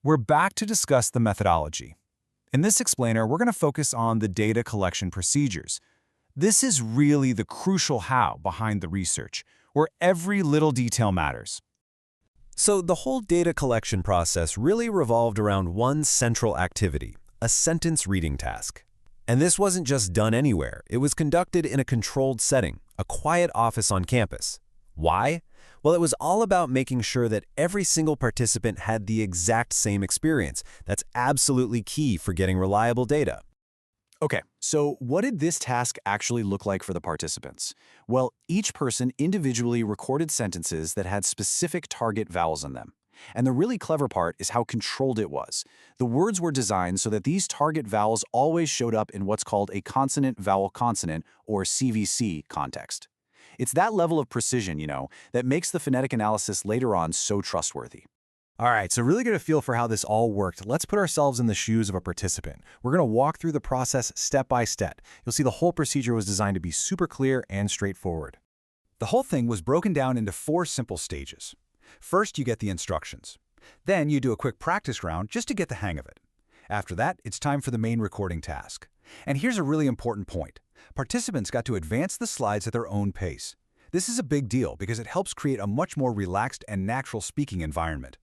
We're back to discuss the methodology. In this explainer, we're going to focus on the data collection procedures. This is really the crucial how behind the research, where every little detail matters. So the whole data collection process really revolved around one central activity, a sentence reading task. And this wasn't just done anywhere. It was conducted in a controlled setting, a quiet office on campus. Why? Well, it was all about making sure that every single participant had the exact same experience. That's absolutely key for getting reliable data. Okay, so what did this task actually look like for the participants? Well, each person individually recorded sentences that had specific target vowels in them. And the really clever part is how controlled it was. The words were designed so that these target vowels always showed up in what's called a consonant-vowel-consonant, or CVC, context. It's that level of precision, that makes the phonetic analysis later on so trustworthy. All right, so really get a feel for how this all worked. Let's put ourselves in the shoes of a participant. We're going to walk through the process step by step. You'll see the whole procedure was designed to be super clear and straightforward. The whole thing was broken down into 4 simple stages. First, you get the instructions. Then you do a quick practice round just to get the hang of it. After that, it's time for the main recording task. And here's a really important point. Participants got to advance the slides at their own pace. This is a big deal because it helps create a much more relaxed and natural speaking environment.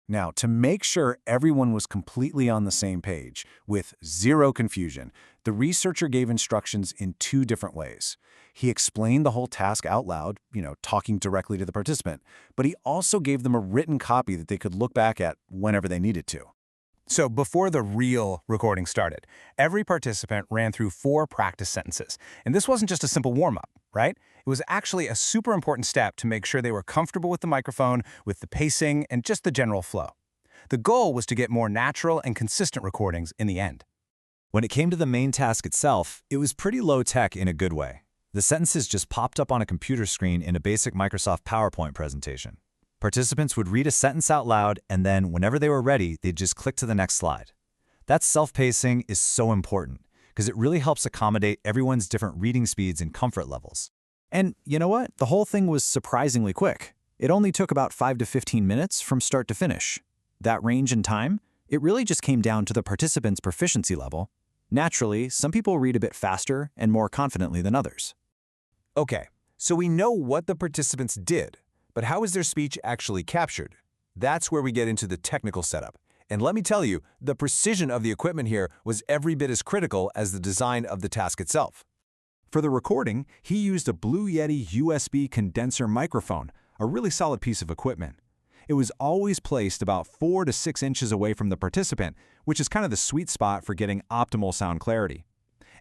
Now, to make sure everyone was completely on the same page, with zero confusion, the researcher gave instructions in 2 different ways. He explained the whole task out loud, talking directly to the participant, but he also gave them a written copy that they could look back at whenever they needed to. So before the real recording started, every participant ran through 4 practice sentences. And this wasn't just a simple warm-up, right? It was actually a super important step to make sure they were comfortable with the microphone, with the pacing, and just the general flow. The goal was to get more natural and consistent recordings in the end. When it came to the main task itself, it was pretty low-tech in a good way. The sentences just popped up on a computer screen in a basic Microsoft PowerPoint presentation. Participants would read a sentence out loud, and then, whenever they were ready, they'd just click to the next slide. That self-pacing is so important, because it really helps accommodate everyone's different reading speeds and comfort levels. And you know what? The whole thing was surprisingly quick. It only took about 5 to 15 minutes from start to finish. That range in time, it really just came down to the participants' proficiency level. Naturally, some people read a bit faster and more confidently than others. Okay, so we know what the participants did. But how is their speech actually captured? That's where we get into the technical setup. And let me tell you, the precision of the equipment here was every bit as critical as the design of the task itself. For the recording, he used a Blue Yeti USB condenser microphone, a really solid piece of equipment. It was always placed about 4 to 6 inches away from the participant, which is kind of the sweet spot for getting optimal sound clarity.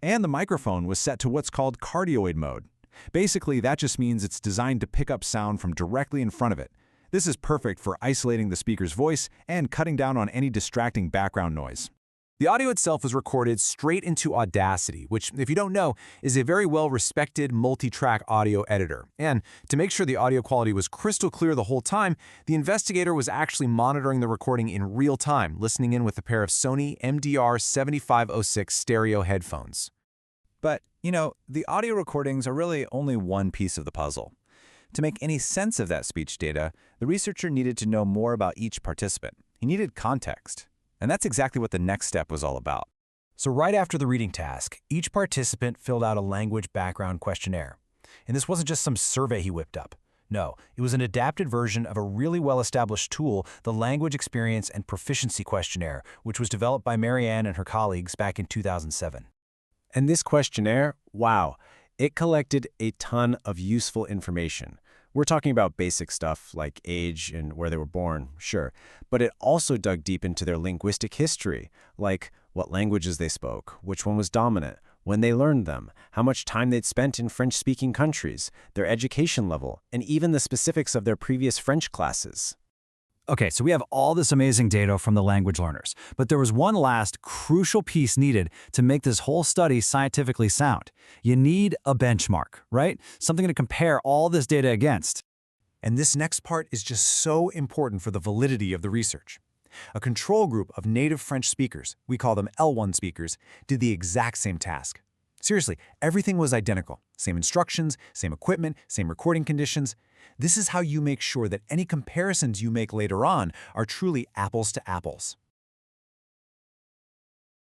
And the microphone was set to what's called cardioid mode. Basically, that just means it's designed to pick up sound from directly in front of it. This is perfect for isolating the speaker's voice and cutting down on any distracting background noise. The audio itself was recorded straight into Audacity, which, if you don't know, is a very well-respected multi-track audio editor. And to make sure the audio quality was crystal clear the whole time, the investigator was actually monitoring the recording in real time, listening in with a pair of Sony MDR7506 stereo headphones. But, the audio recordings are really only one piece of the puzzle. To make any sense of that speech data, the researcher needed to know more about each participant. He needed context. And that's exactly what the next step was all about. So right after the reading task, each participant filled out a language background questionnaire. And this wasn't just some survey he whipped up. No, it was an adapted version of a really well-established tool, the Language Experience and Proficiency Questionnaire, which was developed by Marianne and her colleagues back in 2007. And this questionnaire, wow, it collected a ton of useful information. We're talking about basic stuff like age and where they were born, sure, but it also dug deep into their linguistic history, like what languages they spoke, which one was dominant, when they learned them, how much time they'd spent in French-speaking countries, their education level, and even the specifics of their previous French classes. Okay, so we have all this amazing data from the language learners, but there was one last crucial piece needed to make this whole study scientifically sound. You need a benchmark, right? Something to compare all this data against. And this next part is just so important for the validity of the research. A control group of native French speakers, we call them L1 speakers, did the exact same task. Seriously, everything was identical. Same instructions, same equipment, same recording conditions. This is how you make sure that any comparisons you make later on are truly apples to apples.